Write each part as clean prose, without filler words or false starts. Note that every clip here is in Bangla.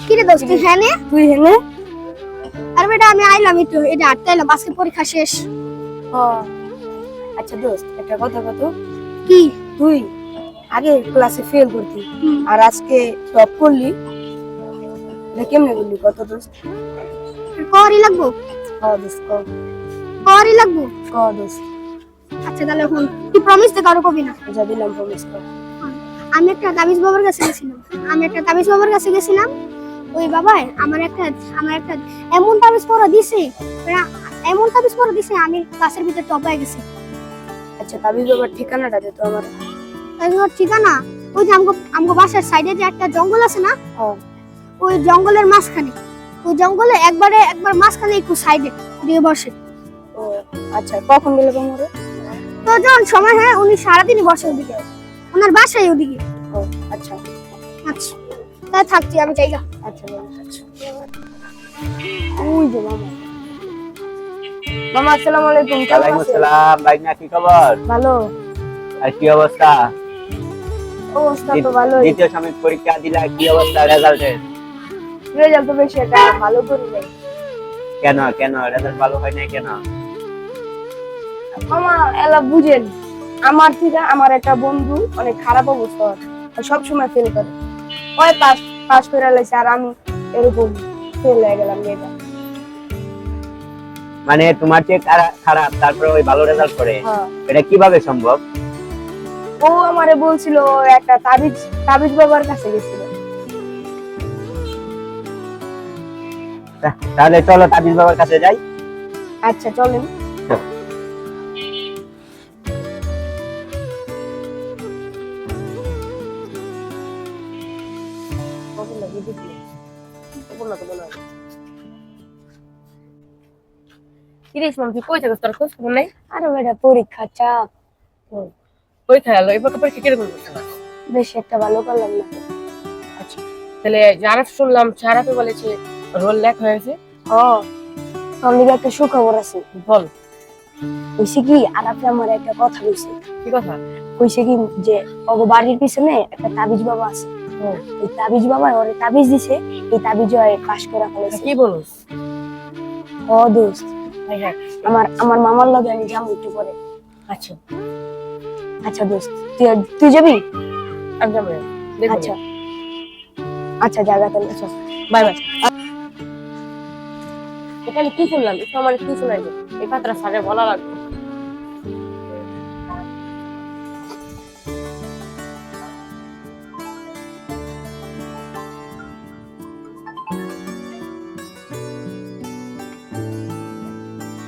কি রে দোস্ত, তুই হেনে? তুই হেনে? আর বেটা আমি আইলাম একটু, এটা হাঁটতে আইলাম, আজকে পরীক্ষা শেষ। ও আচ্ছা দোস্ত, একটা কথা কত, কি? তুই আগে ক্লাসে ফেল করতি আর আজকে টপ করলি, এটা কেমনে করলি কত দোস্ত? করই লাগবো, দোস্ত করই লাগবো। দোস্ত। আচ্ছা তাহলে এখন তুই প্রমিস দে, কারো কবি না। যা দিলাম প্রমিস কর। আমি একটা তাবিজ বাবার কাছে গেছিলাম, ওই বাবাই আমার একটা এমন তাবিজ পড়া দিছে, আমি ক্লাসের ভিতর টপ হয়ে গেছি। আচ্ছা তাবিজ বাবার ঠিকানাটা দে তো আমার। তাবিজের ঠিকানা ওই যে আমগো বাসার সাইডে যে একটা জঙ্গল আছে না, হ্যাঁ। ওই জঙ্গলের মাঝখানে, ওই জঙ্গলে একবার মাঝখানে একটু সাইডে দিয়ে বসে। ও আচ্ছা, কখন গেলে কমরে? তো যখন সময় হয় উনি সারাদিনই বসে ওদিকে, ওনার বাসায় ওদিকে। ও আচ্ছা আচ্ছা তাই থাকছি, আমি যাই গা। আচ্ছা আচ্ছা। ওই যে মামা। মামা আসসালামু আলাইকুম। ওয়ালাইকুম আসসালাম। ভাইনা কি খবর? ভালো। আর কি অবস্থা? অবস্থা তো ভালোই। দ্বিতীয় সাময়িক পরীক্ষা দিলা, কি অবস্থা রেজাল্টের? রেজাল্ট তো বেশি একটা ভালো করি নাই। কেন কেন রেজাল্ট ভালো হয় না কেন? মামা এলা বুঝেন, আমার থেকে আমার একটা বন্ধু অনেক খারাপ অবস্থা, সব সময় ফেল করে। ওই পাস করে লাইছে আর আমি এরকম ফেল হয়ে গেলাম। এটা মানে তোমার চেয়ে খারাপ তারপরে ওই ভালো রেজাল্ট করে, হ্যাঁ। এটা কিভাবে সম্ভব? ও আমারে বলছিল একটা তাবিজ বাবার কাছে গেছিল। তাহলে চলো তাবিজ বাবার কাছে যাই। আচ্ছা চলেন। তুই কই থাকস? তোর খোঁজ খবর নাই? আরে বেটা পরীক্ষা চাপ, পরীক্ষা গেল, এবার পরীক্ষা কিরকম করছে না? বেশি একটা ভালো করলাম না। আচ্ছা তাহলে যারা শুনলাম সারাফে বলেছে রোল লেখ হয়ে গেছে। তোর লিগে একটা সুখবর আছে। বল কইছে কি, আর আপনি আমার একটা কথা কইছে। কি কথা? কইছে কি যে ওগো বাড়ির পিছনে একটা তাবিজ বাবা আছে, এই তাবিজ বাবা ওরে তাবিজ দিছে, এই তাবিজ পাস করা ফেলেছে। কি বলস? দোস্ত হ্যাঁ। আমার মামার লগে আমি যাবো একটু পরে। আচ্ছা আচ্ছা দোস্ত, তুই যাবি? আমি যাবো। আচ্ছা আচ্ছা জায়গা তাহলে। আচ্ছা বাই বাই। এটা কি শুনলাম? একটু আমার কি শোনাই যে এই কথাটা স্যারে বলা লাগবে।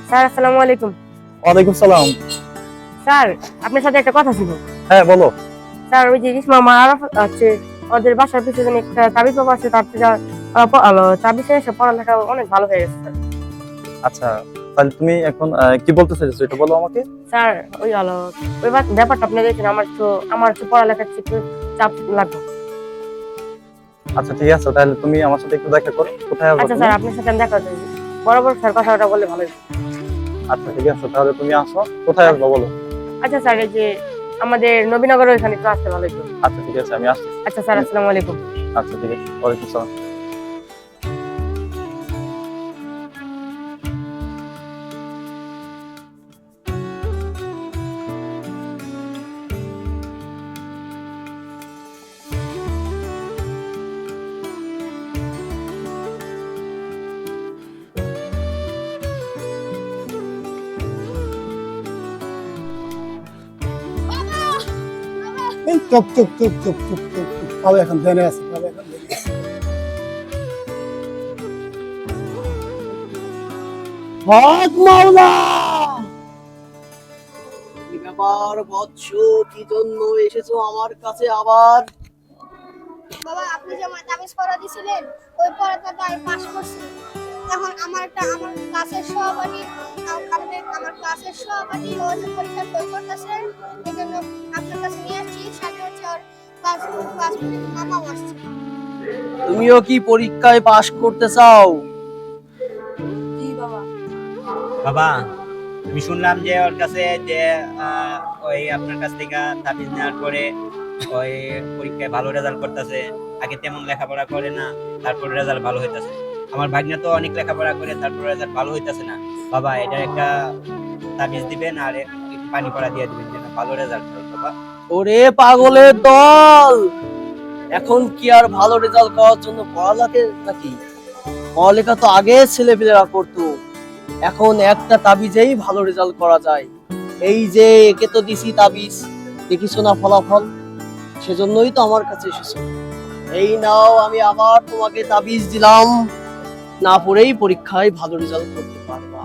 স্যার আসসালামু আলাইকুম। ওয়ালাইকুম সালাম। স্যার আপনার সাথে একটা কথা ছিল। হ্যাঁ বলো। স্যার ওই যে ইসমা মারা আছে, ওদের বাসার পিছনে একটা তাবিজ বাবা আছে, তার থেকে তাবিজ এসে পড়ালেখা অনেক ভালো হয়ে গেছে স্যার। আচ্ছা তাহলে তুমি এখন কি বলতে চাইছো এটা বলো আমাকে। স্যার ওই ওই ব্যাপারটা আপনি দেখেন, আমার একটু পড়ালেখার একটু চাপ লাগবে। আচ্ছা ঠিক আছে, তাহলে তুমি আমার সাথে একটু দেখা করো। কোথায় আসবে? আচ্ছা স্যার আপনার সাথে আমি দেখা করতে চাই। বরাবর স্যার কথাটা বললে ভালো হতো। আচ্ছা ঠিক আছে, তাহলে তুমি আসো। কোথায় আসবে বলো। আচ্ছা স্যার এই যে আমাদের নবীনগর ওইখানে একটু আসতে ভালো হতো। আচ্ছা ঠিক আছে, আমি আসছি। আচ্ছা স্যার আসসালামু আলাইকুম। আচ্ছা ঠিক আছে, ওয়ালাইকুম সালাম। এই চুপ চুপ চুপ চুপ চুপ চুপ চুপ। বাবা এখন জেনে আছে, বাবা এখন জেনে আছে। হক মাওলা, কি ব্যাপার বৎস, কি জন্য এসেছো আমার কাছে আবার? বাবা আপনি যে আমার তাবিজ পড়া দিছিলেন, ওই পড়াটা আমি পাস করছি। এখন আমার ক্লাসের সহপাঠী ও যে পরীক্ষা ফেল করতেছে, এই জন্য আপনার কাছে নিয়ে আসছি। সাথে হচ্ছে ওর ক্লাস মামাও আসছে। তুমিও কি পরীক্ষায় পাশ করতে চাও? জি বাবা। বাবা আমি শুনলাম যে ওর কাছে যে ওই আপনার কাছ থেকে তাবিজ নেওয়ার পরে ওই পরীক্ষায় ভালো রেজাল্ট করতেছে, আগে তেমন লেখাপড়া করে না, তারপর রেজাল্ট ভালো হইতাছে। আমার ভাগ্নে তো অনেক লেখাপড়া করে, তারপর রেজাল্ট ভালো হইতাছে না। বাবা এটা একটা তাবিজ দিবেন আর একটু পানি পড়া দিয়ে দিবেন যেন ভালো রেজাল্ট হয় বাবা। ওরে পাগলের দল, এখন কি আর ভালো রেজাল্ট করার জন্য পড়া লাগে নাকি? পড়ালেখা তো আগে ছেলেপেলেরা করতো, এখন একটা তাবিজেই ভালো রেজাল্ট করা যায়। এই যে একে তো দিছি তাবিজ, দেখিছো না ফলাফল, সেজন্যই তো আমার কাছে এসেছো। এই নাও, আমি আবার তোমাকে তাবিজ দিলাম, না পড়েই পরীক্ষায় ভালো রেজাল্ট করতে পারবা।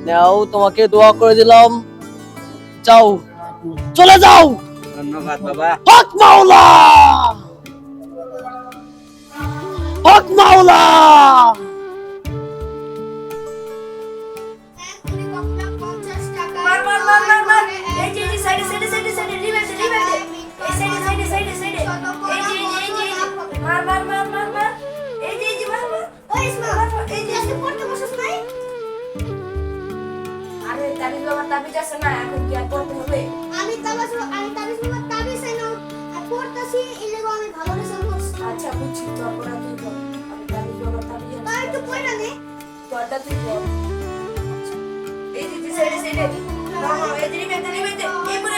নাও, তোমাকে দোয়া করে দিলাম, যাও, চলে যাও। ধন্যবাদ বাবা। হক মাওলা, হক মাওলা। আচ্ছা বুঝছি, তো আপনারা দুই বোন আমি তাবিজ বাবা তাবিজ তাই একটু পয়না নে তোরটা তুই বল। এই যে সাইডে সাইডে মামা এই যে নিবে এই পরে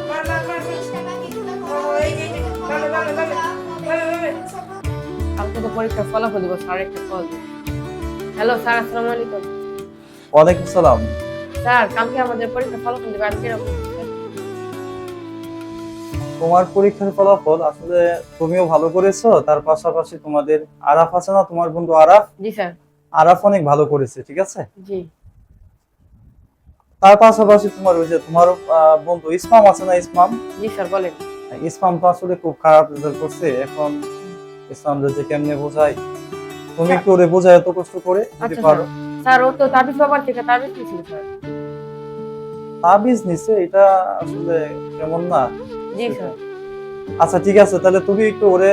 মার মার মার 20 টাকা কিছু না এই যে কালকে তো পরীক্ষার ফলাফল দিব, স্যার একটা কল দিন। হ্যালো স্যার, আসসালামু আলাইকুম। ওয়ালাইকুম সালাম। স্যার কালকে আমাদের পরীক্ষার ফলাফল দিবে, আজকে এরকম। তোমার পরীক্ষার ফলাফল আসলে তুমিও ভালো করেছো, তার পাশাপাশি তোমাদের আরাফ আছে না, তোমার বন্ধু আরাফ, জি স্যার। আরাফ অনেক ভালো করেছে, ঠিক আছে। জি তার পাশাপাশি তোমার ওই যে তোমার বন্ধু ইসমাম আছে না, ইসমাম, জি স্যার বলেন। ইসমাম তো আসলে খুব খারাপ রেজাল্ট করছে। এখন ইসলাম যে কেমনে বোঝাই, তুমি কি ওরে বোঝায় এত কষ্ট করে যদি আচ্ছা পারো। স্যার, ও তো তাবিজ বাবার থেকে তাবিজ নিয়েছিল স্যার। তাবিজ নিছে, এটা আসলে কেমন না। জি স্যার। আচ্ছা ঠিক আছে, তাহলে তুমি একটু ওরে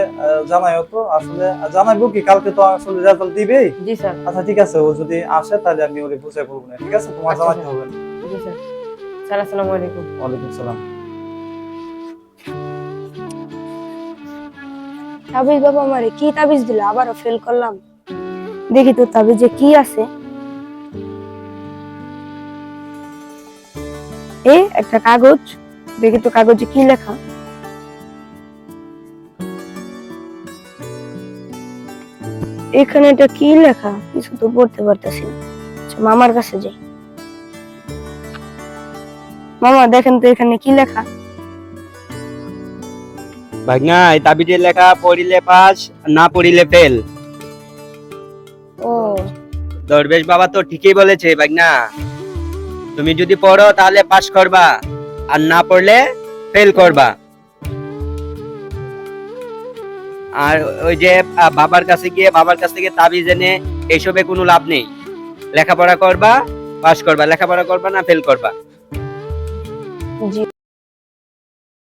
জানাইও তো, আসলে জানাইবো কি, কালকে তো আসলে রেজাল্ট দিবেই। জি স্যার। আচ্ছা ঠিক আছে, ও যদি আসে তাহলে আমি ওরে বুঝাই বলবো না, ঠিক আছে, তোমার আচ্ছা, জানাতে স্যার। হবে না। জি স্যার। স্যার আসসালামু আলাইকুম। ওয়ালাইকুম সালাম। তাবিজ বাবা আমারে কি তাবিজ দিল, আবারও ফেল করলাম। দেখি তো তাবিজে কি আছে। একটা কাগজ, দেখি তো কাগজে কি লেখা। এখানে এটা কি লেখা, কিছু তো পড়তে পারতেছি না। আচ্ছা, মামার কাছে যাই। মামা দেখেন তো এখানে কি লেখা। ভাগনা এই তাবিজের লেখা পড়িলে পাস, না পড়িলে ফেল। ও দরবেশ বাবা তো ঠিকই বলেছে ভাগনা, তুমি যদি পড়ো তাহলে পাস করবা, আর না পড়লে ফেল করবা। আর ওই যে বাবার কাছে গিয়ে বাবার কাছ থেকে তাবিজ এনে এইসবে কোনো লাভ নেই। লেখাপড়া করবা, পাস করবা, লেখাপড়া করবা না ফেল করবা। জি।